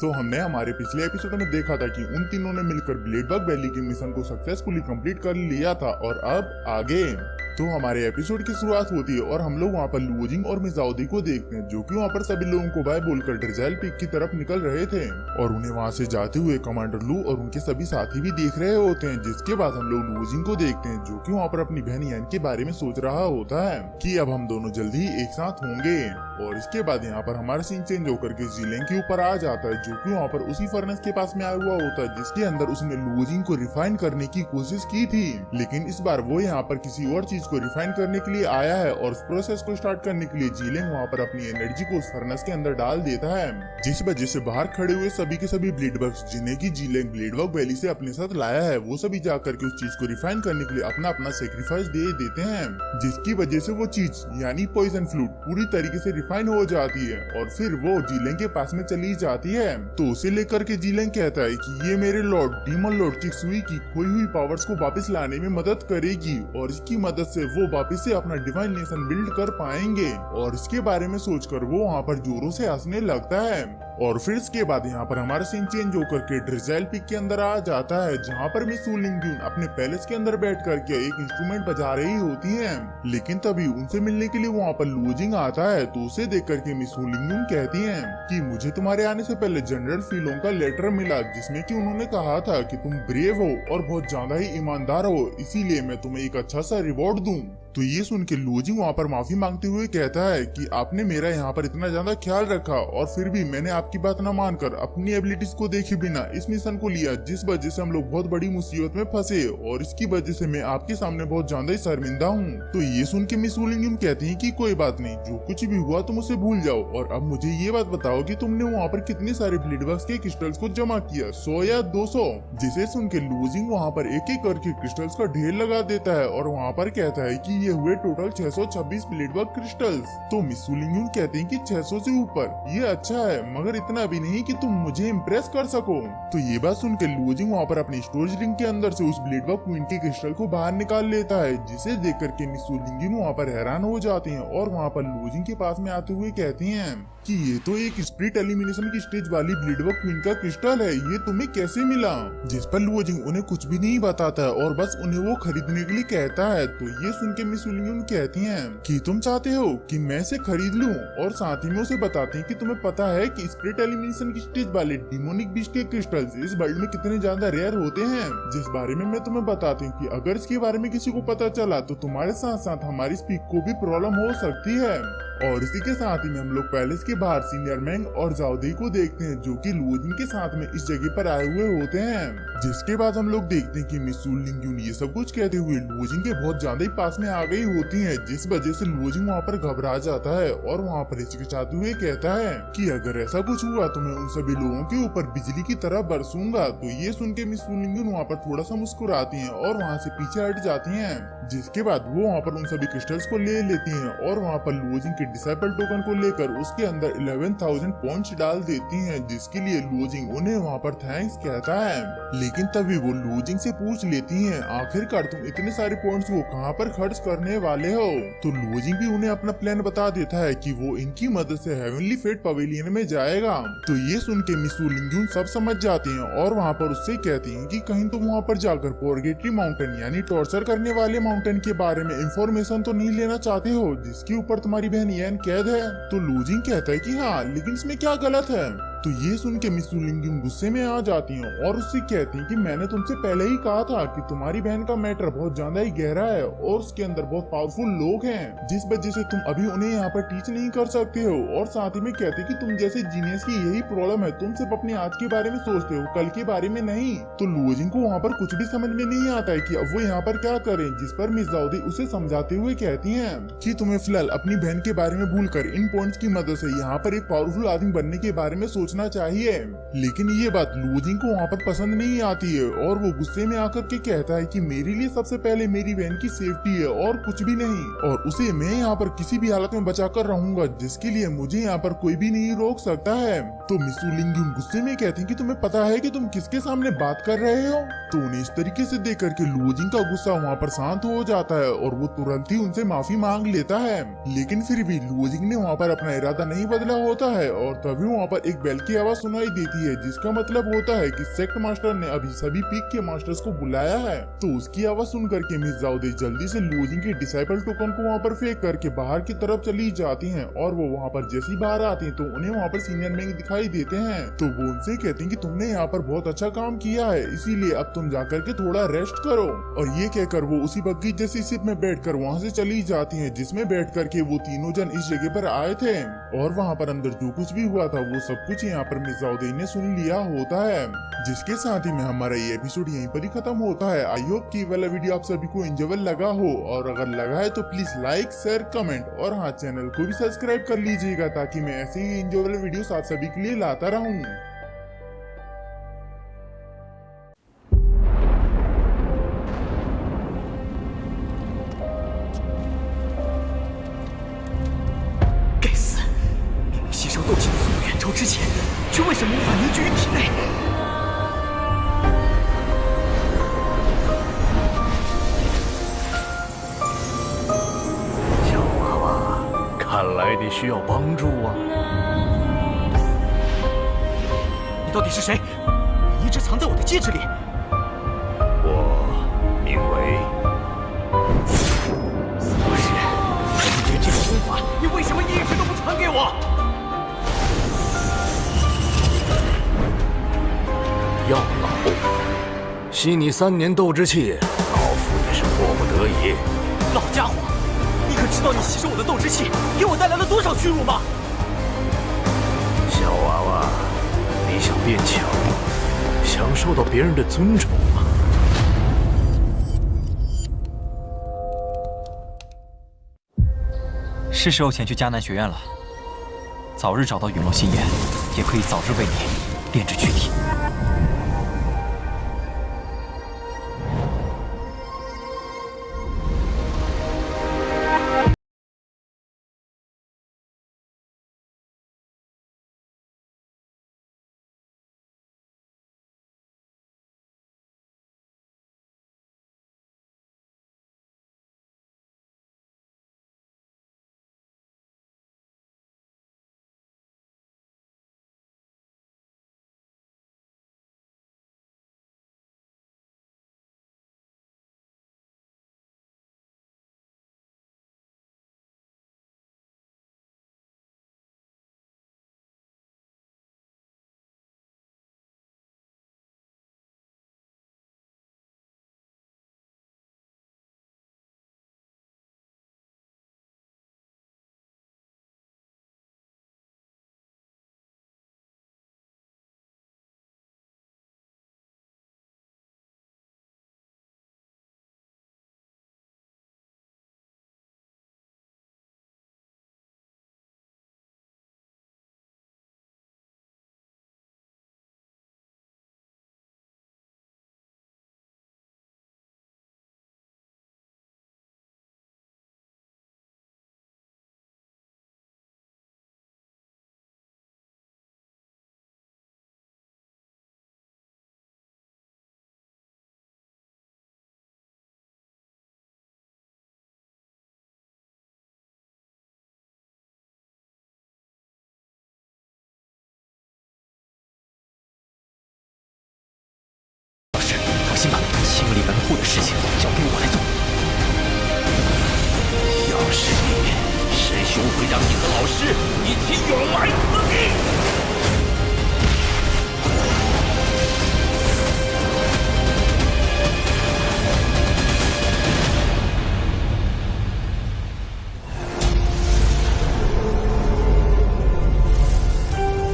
तो हमने हमारे पिछले एपिसोड में देखा था कि उन तीनों ने मिलकर ब्लेडबग वैली के मिशन को सक्सेसफुली कंप्लीट कर लिया था और अब आगे। तो हमारे एपिसोड की शुरुआत होती है और हम लोग वहाँ पर लुओजिंग और मिज़ाओदी को देखते हैं जो कि वहाँ पर सभी लोगों को बाय बोलकर ड्रिज़ाइल पीक की तरफ निकल रहे थे और उन्हें वहाँ से जाते हुए कमांडर लू और उनके सभी साथी भी देख रहे होते हैं। जिसके बाद हम लोग लुओजिंग को देखते हैं जो कि वहाँ पर अपनी बहन यान के बारे में सोच रहा होता है कि अब हम दोनों जल्दी ही एक साथ होंगे। और इसके बाद यहाँ पर हमारा सीन चेंज होकर के जीलेंग के ऊपर आ जाता है जो कि वहाँ पर उसी फर्नेस के पास में आया हुआ होता है जिसके अंदर उसने लुओजिंग को रिफाइन करने की कोशिश की थी। लेकिन इस बार वो यहाँ पर किसी और चीज को रिफाइन करने के लिए आया है और उस प्रोसेस को स्टार्ट करने के लिए जीलेंग वहाँ पर अपनी एनर्जी को उस फर्नेस के अंदर डाल देता है, जिस वजह से बाहर खड़े हुए सभी के सभी ब्लेडबग्स जिन्हें की जीलेंग ब्लेडबग वैली से अपने साथ लाया है वो सभी जाकर के उस चीज को रिफाइन करने के लिए अपना अपना सेक्रीफाइस दे देते हैं, जिसकी वजह से वो चीज यानी पॉइजन फ्लूट पूरी तरीके से रिफाइन हो जाती है और फिर वो जीलेंग के पास में चली जाती है। तो उसे लेकर के जीलेंग कहता है कि ये मेरे लॉर्ड डीमन लॉर्ड चिक्सुई की खोई हुई पावर्स को वापस लाने में मदद करेगी और इसकी मदद से वो वापस से अपना डिवाइन नेशन बिल्ड कर पाएंगे। और इसके बारे में सोचकर वो वहाँ पर जोरों से हंसने लगता है। और फिर इसके बाद यहाँ पर हमारा सीन चेंज होकर के ड्रिज़ाइल पीक के अंदर आ जाता है जहाँ पर मिस वू लिंगजुन अपने पैलेस के अंदर बैठ करके एक इंस्ट्रूमेंट बजा रही होती है। लेकिन तभी उनसे मिलने के लिए वहाँ पर लुओजिंग आता है तो उसे देख करके मिस वू लिंगजुन कहती है कि मुझे तुम्हारे आने से पहले जनरल फीलों का लेटर मिला जिसमें कि उन्होंने कहा था कि तुम ब्रेव हो और बहुत ज्यादा ही ईमानदार हो, इसीलिए मैं तुम्हें एक अच्छा सा रिवॉर्ड दूं। तो ये सुन के लुओजिंग वहाँ पर माफी मांगते हुए कहता है कि आपने मेरा यहाँ पर इतना ज्यादा ख्याल रखा और फिर भी मैंने आपकी बात न मानकर अपनी एबिलिटीज को देखे बिना इस मिशन को लिया जिस वजह से हम लोग बहुत बड़ी मुसीबत में फंसे और इसकी वजह से मैं आपके सामने बहुत ज्यादा ही शर्मिंदा हूँ। तो ये सुन के मिस वू लिंगजुन कहती है कि कोई बात नहीं, जो कुछ भी हुआ तुम उसे भूल जाओ और अब मुझे ये बात बताओ कि तुमने वहाँ पर कितने सारे ब्लेडबग्स के क्रिस्टल्स को जमा किया, 100 या 200? जिसे सुन के लुओजिंग वहाँ पर एक एक करके क्रिस्टल्स का ढेर लगा देता है और वहाँ पर कहता है कि ये हुए टोटल 626 ब्लेडबग क्रिस्टल्स। तो मिस वू लिंगजुन कहते हैं कि 600 से ऊपर ये अच्छा है मगर इतना भी नहीं कि तुम मुझे इम्प्रेस कर सको। तो ये बात सुन के लुओजिंग वहाँ पर अपनी स्टोरेज रिंग के अंदर से उस ब्लेडबग क्वीन के क्रिस्टल को बाहर निकाल लेता है जिसे देख करके मिस वू लिंगजुन वहाँ पर हैरान हो जाती हैं और वहाँ पर लुओजिंग के पास में आते हुए कहती हैं कि ये तो एक स्प्लिट एलिमिनेशन की स्टेज वाली ब्लेडबग क्वीन का क्रिस्टल है, ये तुम्हें कैसे मिला? जिस पर लुओजिंग उन्हें कुछ भी नहीं बताता है और बस उन्हें वो खरीदने के लिए कहता है। तो ये सुन के मिस वू लिंगजुन कहती हैं कि तुम चाहते हो कि मैं इसे खरीद लूं और साथ ही में उसे बताती हैं कि तुम्हें पता है कि स्प्लिट एलिमिनेशन की स्टेज वाले डिमोनिक बीस्ट के क्रिस्टल्स इस वर्ल्ड में कितने ज्यादा रेयर होते हैं, जिस बारे में मैं तुम्हें बताती हूँ कि अगर इसके बारे में किसी को पता चला तो तुम्हारे साथ साथ हमारी स्पीक को भी प्रॉब्लम हो सकती है। और इसी के साथ ही में हम लोग पैलेस के बाहर सीनियर मैंग और जाओदी को देखते हैं जो कि लुओजिंग के साथ में इस जगह पर आए हुए होते हैं। जिसके बाद हम लोग देखते हैं कि मिस वू लिंगजुन ये सब कुछ कहते हुए लुओजिंग के बहुत ज्यादा ही पास में आ गई होती हैं, जिस वजह से लुओजिंग वहाँ पर घबरा जाता है और वहाँ पर हिचकिचाते हुए कहता है कि अगर ऐसा कुछ हुआ तो मैं उन सभी लोगों के ऊपर बिजली की तरह बरसूंगा। तो ये सुन के मिस वू लिंगजुन वहाँ पर थोड़ा सा मुस्कुराती हैं और वहाँ से पीछे हट जाती हैं। जिसके बाद वो वहाँ पर उन सभी क्रिस्टल्स को ले लेती हैं और वहाँ पर लुओजिंग के डिसाइपल टोकन को लेकर उसके अंदर 11,000 पॉइंट्स डाल देती हैं, जिसके लिए लुओजिंग उन्हें वहाँ पर थैंक्स कहता है। लेकिन तभी वो लुओजिंग से पूछ लेती हैं आखिरकार तुम इतने सारे पॉइंट्स वो कहाँ पर खर्च करने वाले हो? तो लुओजिंग भी उन्हें अपना प्लान बता देता है कि वो इनकी मदद से हेवनली फेट पवेलियन में जाएगा। तो ये सुन के मिस वू लिंगजुन सब समझ जाते हैं और वहाँ पर उससे कहती हैं कि कहीं तुम वहाँ पर जाकर पोर्गेटरी माउंटेन यानी टॉर्चर करने वाले माउंटेन के बारे में इंफॉर्मेशन तो नहीं लेना चाहते हो जिसके ऊपर तुम्हारी बहन यान कैद है? तो लुओजिंग कहता है कि हाँ, लेकिन इसमें क्या गलत है? तो ये सुन के मिस वू लिंगजुन गुस्से में आ जाती हैं और उससे कहती हैं कि मैंने तुमसे पहले ही कहा था कि तुम्हारी बहन का मैटर बहुत ज्यादा ही गहरा है और उसके अंदर बहुत पावरफुल लोग हैं, जिस वजह से तुम अभी उन्हें यहाँ पर टीच नहीं कर सकते हो। और साथ ही में कहती कि तुम जैसे जीनियस की यही प्रॉब्लम है, तुम सिर्फ अपने आज के बारे में सोचते हो, कल के बारे में नहीं। तो लुओजिंग को वहाँ पर कुछ भी समझ में नहीं आता है कि अब वो यहाँ पर क्या करें, जिस पर मिस जाओदी उसे समझाते हुए कहती है कि तुम्हें फिलहाल अपनी बहन के बारे में भूलकर इन पॉइंट्स की मदद से यहाँ पर एक पावरफुल आदमी बनने के बारे में सोचना चाहिए। लेकिन ये बात लुओजिंग को वहाँ पर पसंद नहीं आती है और वो गुस्से में आकर के कहता है कि मेरे लिए सबसे पहले मेरी बहन की सेफ्टी है और कुछ भी नहीं, और उसे मैं यहाँ पर किसी भी हालत में बचा कर रहूंगा, जिसके लिए मुझे यहाँ पर कोई भी नहीं रोक सकता है। तो मिस वू लिंगजुन गुस्से में कहती है कि तुम्हें पता है कि तुम किसके सामने बात कर रहे हो? तो उन्हें इस तरीके से देख करके लुओजिंग का गुस्सा वहाँ पर शांत हो जाता है और वो तुरंत ही उनसे माफी मांग लेता है। लेकिन फिर भी लुओजिंग ने वहाँ पर अपना इरादा नहीं बदला होता है और तभी वहाँ पर एक बेल की आवाज सुनाई देती है, जिसका मतलब होता है कि सेक्ट मास्टर ने अभी सभी पीक के मास्टर्स को बुलाया है। तो उसकी आवाज सुन करके मिस जाओदे जल्दी से लूजिंग के डिसाइपल टोकन को वहाँ पर फेंक करके बाहर की तरफ चली जाती हैं और वो वहाँ पर जैसी बाहर आती हैं तो उन्हें वहाँ पर सीनियर मैंग दिखाई देते हैं। तो वो उनसे कहते हैं कि तुमने यहाँ पर बहुत अच्छा काम किया है, इसीलिए अब तुम जाकर के थोड़ा रेस्ट करो। और ये कहकर वो उसी बग्गी जैसी शिप में बैठकर वहाँ से चली जाती हैं, जिसमें बैठ करके वो तीनों जन इस जगह पर आए थे और वहाँ पर अंदर जो कुछ भी हुआ था वो सब कुछ यहाँ पर मिस जाओदे ने सुन लिया होता है। जिसके साथ ही में हमारा ये एपिसोड यहीं पर ही खत्म होता है। आई होप कि वाला वीडियो आप सभी को एंजॉयबल लगा हो, और अगर लगा है तो प्लीज लाइक शेयर कमेंट और हाँ चैनल को भी सब्सक्राइब कर लीजिएगा ताकि मैं ऐसे ही एंजॉयबल वीडियोस आप सभी के लिए लाता रहूं। 斗气的速度远超之前，却为什么无法凝聚于体内？小娃娃，看来你需要帮助啊！你到底是谁？你一直藏在我的戒指里。我名为死不是，凝聚这种功法，你为什么一直都不传给我？ 药老，吸你3年斗之气，老夫也是迫不得已。老家伙，你可知道你吸收我的斗之气给我带来了多少屈辱吗？小娃娃，你想变强，想受到别人的尊崇吗？是时候前去迦南学院了。早日找到陨落心眼，也可以早日为你炼制躯体。 放心吧，清理门户的事情交给我来做。要是你，师兄会让你和老师一起永埋此地。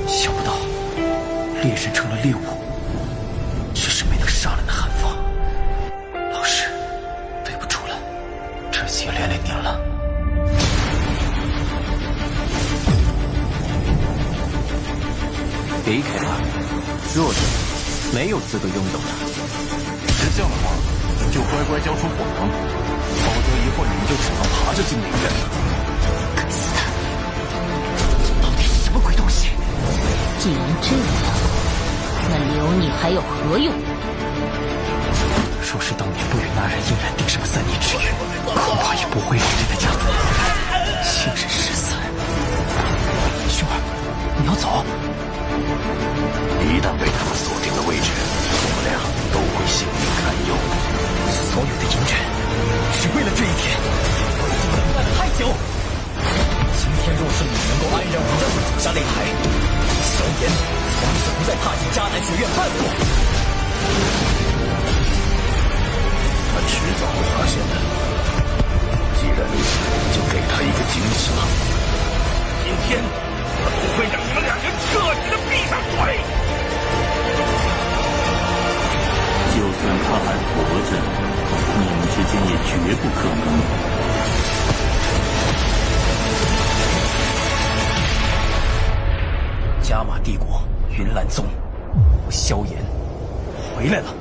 想不到，猎人成了猎物。 杀了那韩放，老师，对不住了，这次也连累您了。离开吧，弱者没有资格拥有的。是这样的话，就乖乖交出火光，否则一会儿你们就只能爬着进内院了。该死的，这到底是什么鬼东西？既然这样，那留你还有何用？ 若是当年不与那人硬然定上3年之约，恐怕也不会连累的家族。亲人失散，兄儿，你要走？一旦被他们锁定的位置，我们俩都会性命堪忧。所有的隐忍，只为了这一天，我已经等待了太久。今天若是你能够安然无恙地走下擂台，萧炎从此不再踏进迦南学院半步。他迟早会发现的。既然如此，就给他一个惊喜吧。今天他不会让你们两人彻底的闭上嘴。就算他还活着，你们之间也绝不可能。加玛帝国云岚宗，萧炎回来了。